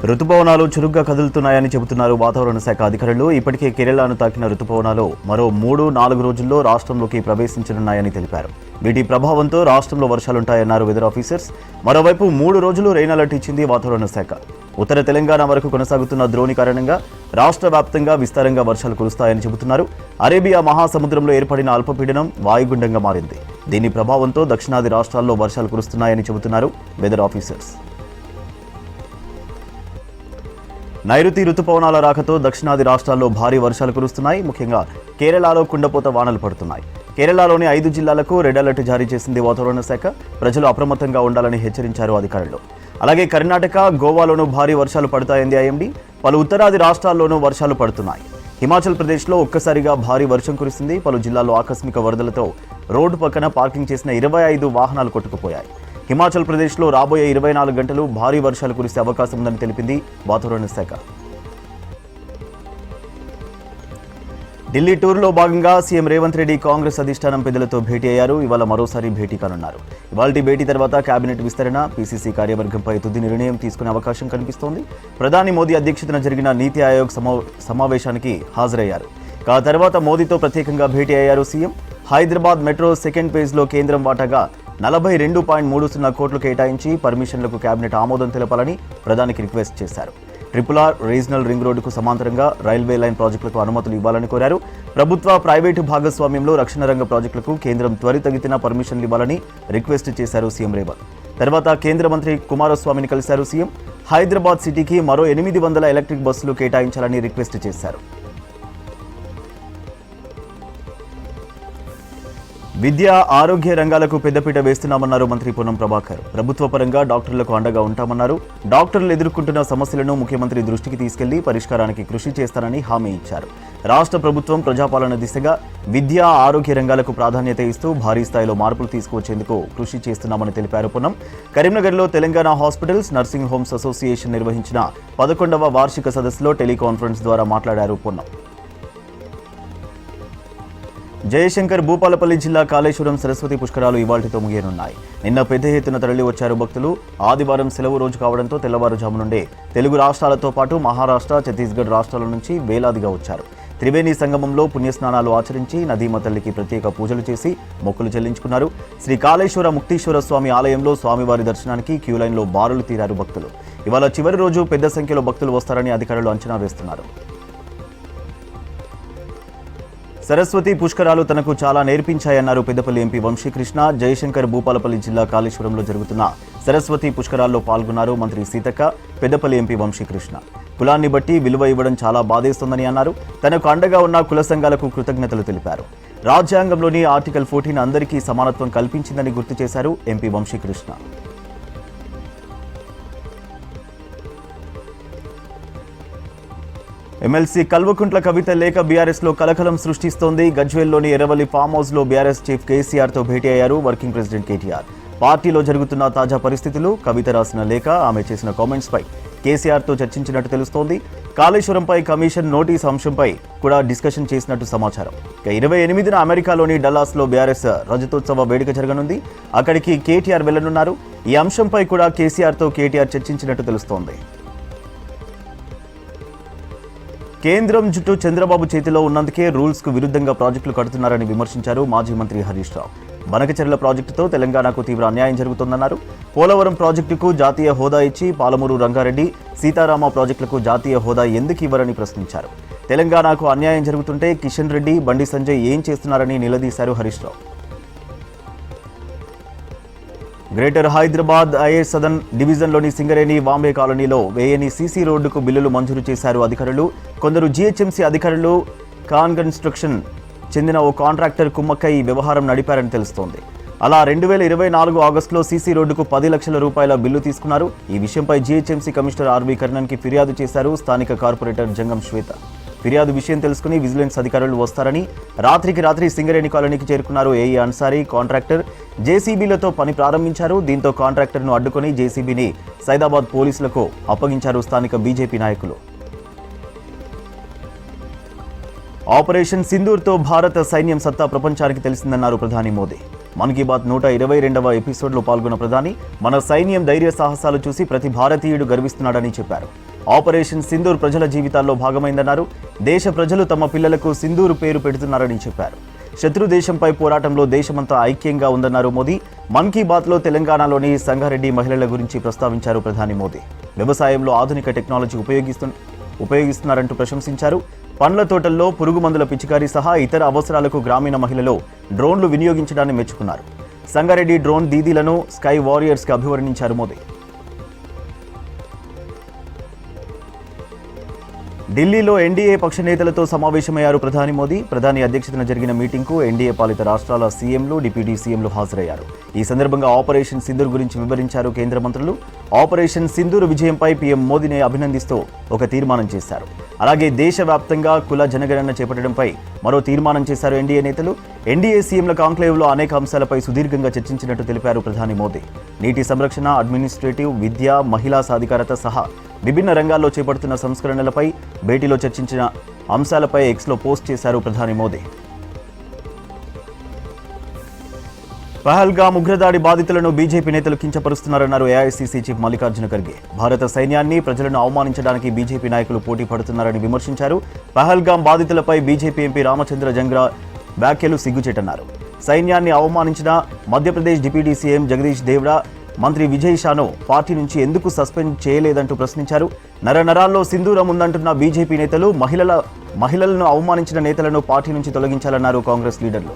రుతుపవనాలు చురుగ్గా కదులుతున్నాయని చెబుతున్నారు వాతావరణ శాఖ అధికారులు. ఇప్పటికే కేరళను తాకిన రుతుపవనాలు మరో 3-4 రోజుల్లో రాష్ట్రంలోకి ప్రవేశించనున్నాయని తెలిపారు. వీటి ప్రభావంతో రాష్ట్రంలో వర్షాలుంటాయన్నారు వెదర్ ఆఫీసర్స్. మరోవైపు 3 రోజులు రెయిన్ అలర్ట్ ఇచ్చింది వాతావరణ శాఖ. ఉత్తర తెలంగాణ వరకు కొనసాగుతున్న ద్రోణి కారణంగా రాష్ట్ర వ్యాప్తంగా విస్తారంగా వర్షాలు కురుస్తాయని చెబుతున్నారు. అరేబియా మహాసముద్రంలో ఏర్పడిన అల్పపీడనం వాయుగుండంగా మారింది. దీని ప్రభావంతో దక్షిణాది రాష్ట్రాల్లో వర్షాలు కురుస్తున్నాయని చెబుతున్నారు వెదర్ ఆఫీసర్స్. నైరుతి రుతుపవనాల రాకతో దక్షిణాది రాష్ట్రాల్లో భారీ వర్షాలు కురుస్తున్నాయి. ముఖ్యంగా కేరళలో కుండపోత వానలు పడుతున్నాయి. కేరళలోని 5 జిల్లాలకు రెడ్ అలర్ట్ జారీ చేసింది వాతావరణ శాఖ. ప్రజలు అప్రమత్తంగా ఉండాలని హెచ్చరించారు అధికారులు. అలాగే కర్ణాటక, గోవాలోనూ భారీ వర్షాలు పడతాయంది ఐఎండీ. పలు ఉత్తరాది రాష్ట్రాల్లోనూ వర్షాలు పడుతున్నాయి. హిమాచల్ ప్రదేశ్లో ఒక్కసారిగా భారీ వర్షం కురిసింది. పలు జిల్లాల్లో ఆకస్మిక వరదలతో రోడ్డు పక్కన పార్కింగ్ చేసిన 25 వాహనాలు కొట్టుకుపోయాయి. హిమాచల్ ప్రదేశ్లో రాబోయే 24 గంటలు భారీ వర్షాలు కురిసే అవకాశం ఉందని తెలిపింది వాతావరణ శాఖ. ఢిల్లీ టూర్లో భాగంగా సీఎం రేవంత్ రెడ్డి కాంగ్రెస్ అధిష్టానం పెద్దలతో భేటీ అయ్యారు. ఇవాళ మరోసారి భేటీ కానున్నారు. ఇవాల్టి భేటీ తర్వాత కేబినెట్ విస్తరణ, పీసీసీ కార్యవర్గంపై తుది నిర్ణయం తీసుకునే అవకాశం కనిపిస్తోంది. ప్రధాని మోదీ అధ్యక్షతన జరిగిన నీతి ఆయోగ్ సమావేశానికి హాజరయ్యారు. ఆ తర్వాత మోదీతో ప్రత్యేకంగా భేటీ అయ్యారు సీఎం. హైదరాబాద్ మెట్రో సెకండ్ ఫేజ్లో కేంద్రం వాటాగా 42.30 కోట్లు కేటాయించి పర్మిషన్లకు కేబినెట్ ఆమోదం తెలపాలని ప్రధానికి రిక్వెస్ట్ చేశారు. RRR రీజనల్ రింగ్ రోడ్డుకు సమాంతరంగా రైల్వే లైన్ ప్రాజెక్టులకు అనుమతులు ఇవ్వాలని కోరారు. ప్రభుత్వ, ప్రైవేటు భాగస్వామ్యంలో రక్షణ రంగ ప్రాజెక్టులకు కేంద్రం త్వరితగతిన పర్మిషన్లు ఇవ్వాలని రిక్వెస్ట్ చేశారు సీఎం రేవంత్. తర్వాత కేంద్ర మంత్రి కుమారస్వామిని కలిశారు సీఎం. హైదరాబాద్ సిటీకి మరో 800 ఎలక్ట్రిక్ బస్సులు కేటాయించాలని రిక్వెస్ట్ చేశారు. విద్య, ఆరోగ్య రంగాలకు పెద్దపీట వేస్తున్నామన్నారు మంత్రి పొన్నం ప్రభాకర్. ప్రభుత్వ పరంగా డాక్టర్లకు అండగా ఉంటామన్నారు. డాక్టర్లు ఎదుర్కొంటున్న సమస్యలను ముఖ్యమంత్రి దృష్టికి తీసుకెళ్లి పరిష్కారానికి కృషి చేస్తారని హామీ ఇచ్చారు. రాష్ట్ర ప్రభుత్వం ప్రజాపాలన దిశగా విద్య, ఆరోగ్య రంగాలకు ప్రాధాన్యత ఇస్తూ భారీ స్థాయిలో మార్పులు తీసుకువచ్చేందుకు కృషి చేస్తున్నామని తెలిపారు పొన్నం. కరీంనగర్లో Telangana hospitals, nursing homes association నిర్వహించిన 11వ వార్షిక సదస్సులో టెలికాన్ఫరెన్స్ ద్వారా మాట్లాడారు పొన్నం. జయశంకర్ భూపాలపల్లి జిల్లా కాళేశ్వరం సరస్వతి పుష్కరాలు ఇవాళ్టితో ముగియనున్నాయి. నిన్న పెద్ద ఎత్తున తరలి వచ్చారు భక్తులు. ఆదివారం సెలవు రోజు కావడంతో తెల్లవారుజాము నుండే తెలుగు రాష్ట్రాలతో పాటు మహారాష్ట్ర, ఛత్తీస్గఢ్ రాష్ట్రాల నుంచి వేలాదిగా వచ్చారు. త్రివేణి సంగమంలో పుణ్యస్నానాలు ఆచరించి నదీమ తల్లికి ప్రత్యేక పూజలు చేసి మొక్కులు చెల్లించుకున్నారు. శ్రీ కాళేశ్వర ముక్తీశ్వర స్వామి ఆలయంలో స్వామివారి దర్శనానికి క్యూలైన్లో బారులు తీరారు భక్తులు. ఇవాళ చివరి రోజు పెద్ద సంఖ్యలో భక్తులు వస్తారని అధికారులు అంచనా వేస్తున్నారు. సరస్వతి పుష్కరాలు తనకు చాలా నేర్పించాయన్నారు పెద్దపల్లి ఎంపీ వంశీకృష్ణ. జయశంకర్ భూపాలపల్లి జిల్లా కాళేశ్వరంలో జరుగుతున్న సరస్వతి పుష్కరాల్లో పాల్గొన్నారు మంత్రి సీతక్క. పెద్దపల్లి ఎంపీ వంశీకృష్ణ కులాన్ని బట్టి విలువ ఇవ్వడం చాలా బాధేస్తోందని అన్నారు. తనకు అండగా ఉన్న కుల సంఘాలకు కృతజ్ఞతలు తెలిపారు. రాజ్యాంగంలోని ఆర్టికల్ 14 అందరికీ సమానత్వం కల్పించిందని గుర్తు చేశారు ఎంపీ వంశీకృష్ణ. ఎమ్మెల్సీ కల్వకుంట్ల కవిత లేఖ బీఆర్ఎస్లో కలకలం సృష్టిస్తోంది. గజ్వేల్లోని ఎర్రవల్లి ఫామ్ హౌస్లో బీఆర్ఎస్ చీఫ్ కేసీఆర్తో భేటీ అయ్యారు వర్కింగ్ ప్రెసిడెంట్ కేటీఆర్. పార్టీలో జరుగుతున్న తాజా పరిస్థితులు, కవిత రాసిన లేఖ, ఆమె చేసిన కామెంట్స్పై కేసీఆర్తో చర్చించినట్టు తెలుస్తోంది. కాళేశ్వరంపై కమిషన్ నోటీసు అంశంపై కూడా డిస్కషన్ చేసినట్టు సమాచారం. 28న అమెరికాలోని డల్లాస్లో బీఆర్ఎస్ రజతోత్సవ వేడుక జరగనుంది. అక్కడికి కేటీఆర్ వెళ్లనున్నారు. ఈ అంశంపై కూడా కేసీఆర్తో కేటీఆర్ చర్చించినట్టు తెలుస్తోంది. కేంద్రం జుట్టు చంద్రబాబు చేతిలో ఉన్నందుకే రూల్స్కు విరుద్ధంగా ప్రాజెక్టులు కడుతున్నారని విమర్శించారు మాజీ మంత్రి హరీష్ రావు. బనకచెర్ల ప్రాజెక్టుతో తెలంగాణకు తీవ్ర అన్యాయం జరుగుతోందన్నారు. పోలవరం ప్రాజెక్టుకు జాతీయ హోదా ఇచ్చి పాలమూరు, రంగారెడ్డి, సీతారామ ప్రాజెక్టులకు జాతీయ హోదా ఎందుకు ఇవ్వరని ప్రశ్నించారు. తెలంగాణకు అన్యాయం జరుగుతుంటే కిషన్ రెడ్డి, బండి సంజయ్ ఏం చేస్తున్నారని నిలదీశారు హరీష్ రావు. గ్రేటర్ హైదరాబాద్ ఐఏఎస్ సదన్ డివిజన్లోని సింగరేణి వాంబే కాలనీలో వేయని సీసీ రోడ్డుకు బిల్లులు మంజూరు చేశారు అధికారులు. కొందరు జీహెచ్ఎంసీ అధికారులు కాన్ కన్స్ట్రక్షన్ చెందిన ఓ కాంట్రాక్టర్ కుమ్మక్కై ఈ వ్యవహారం నడిపారని తెలుస్తోంది. అలా 2024 ఆగస్టులో సీసీ రోడ్డుకు 10 లక్షల రూపాయల బిల్లు తీసుకున్నారు. ఈ విషయంపై జీహెచ్ఎంసీ కమిషనర్ ఆర్వి కర్ణన్కి ఫిర్యాదు చేశారు స్థానిక కార్పొరేటర్ జంగం శ్వేత. ఫిర్యాదు విషయం తెలుసుకుని విజిలెన్స్ అధికారులు వస్తారని రాత్రికి రాత్రి సింగరేణి కాలనీకి చేరుకున్నారు ఏఈ అన్సారీ. కాంట్రాక్టర్ జేసీబీలతో పని ప్రారంభించారు. దీంతో కాంట్రాక్టర్ను అడ్డుకొని జేసీబీని సైదాబాద్ పోలీసులకు అప్పగించారు స్థానిక బీజేపీ నాయకులు. ఆపరేషన్ సింధూర్తో భారత సైన్యం సత్తా ప్రపంచానికి తెలిసిందన్నారు ప్రధాని మోదీ. మన్ కీ బాత్ 122వ ఎపిసోడ్లో పాల్గొన్న ప్రధాని మన సైన్యం ధైర్య సాహసాలు చూసి ప్రతి భారతీయుడు గర్విస్తున్నాడని చెప్పారు. ఆపరేషన్ సింధూర్ ప్రజల జీవితాల్లో భాగమైందన్నారు. దేశ ప్రజలు తమ పిల్లలకు సింధూరు పేరు పెడుతున్నారని చెప్పారు. శత్రు దేశంపై పోరాటంలో దేశమంతా ఐక్యంగా ఉందన్నారు మోదీ. మన్ కీ బాత్లో తెలంగాణలోని సంగారెడ్డి మహిళల గురించి ప్రస్తావించారు ప్రధాని మోదీ. వ్యవసాయంలో ఆధునిక టెక్నాలజీ ఉపయోగిస్తున్నారంటూ ప్రశంసించారు. పండ్ల తోటల్లో పురుగు మందుల పిచికారీ సహా ఇతర అవసరాలకు గ్రామీణ మహిళలు డ్రోన్లు వినియోగించడాన్ని మెచ్చుకున్నారు. సంగారెడ్డి డ్రోన్ దీదీలను స్కై వారియర్స్గా అభివర్ణించారు మోదీ. ఢిల్లీలో ఎన్డీఏ పక్ష నేతలతో సమావేశమయ్యారు ప్రధాని మోదీ. ప్రధాని అధ్యక్షతన జరిగిన మీటింగ్కు ఎన్డీఏ పాలిత రాష్ట్రాల సీఎంలు, డిప్యూటీ సీఎంలు హాజరయ్యారు. ఈ సందర్భంగా ఆపరేషన్ సింధూర్ గురించి వివరించారు కేంద్ర మంత్రులు. ఆపరేషన్ సింధూర్ విజయంపై పీఎం మోదీని అభినందిస్తూ ఒక తీర్మానం చేశారు. అలాగే దేశవ్యాప్తంగా కుల జనగణన చేపట్టడంపై మరో తీర్మానం చేశారు ఎన్డీఏ నేతలు. ఎన్డీఏ సీఎంల కాంక్లేవ్లో అనేక అంశాలపై సుదీర్ఘంగా చర్చించినట్టు తెలిపారు ప్రధాని మోదీ. నీటి సంరక్షణ, అడ్మినిస్ట్రేటివ్, విద్య, మహిళా సాధికారత సహా విభిన్న రంగాల్లో చేపడుతున్న సంస్కరణలపై భేటీలో చర్చించిన అంశాలపై ఎక్స్లో పోస్ట్ చేశారు ప్రధాని మోదీ. పహల్గామ్ ఉగ్రదాడి బాధితులను బీజేపీ నేతలు కించపరుస్తున్నారన్నారు ఏఐసీసీ చీఫ్ మల్లికార్జున ఖర్గే. భారత సైన్యాన్ని, ప్రజలను అవమానించడానికి బీజేపీ నాయకులు పోటీ పడుతున్నారని విమర్శించారు. పహల్గామ్ బాధితులపై బీజేపీ ఎంపీ రామచంద్ర జంగ్రా వ్యాఖ్యలు సిగ్గుచేటన్నారు. సైన్యాన్ని అవమానించిన మధ్యప్రదేశ్ డిప్యూటీ సీఎం జగదీష్ దేవ్డా, మంత్రి విజయ్ షాను పార్టీ నుంచి ఎందుకు సస్పెండ్ చేయలేదంటూ ప్రశ్నించారు. నరనరాల్లో సింధూరం ఉందంటున్న బీజేపీ నేతలు మహిళలను అవమానించిన నేతలను పార్టీ నుంచి తొలగించాలన్నారు కాంగ్రెస్ లీడర్లు.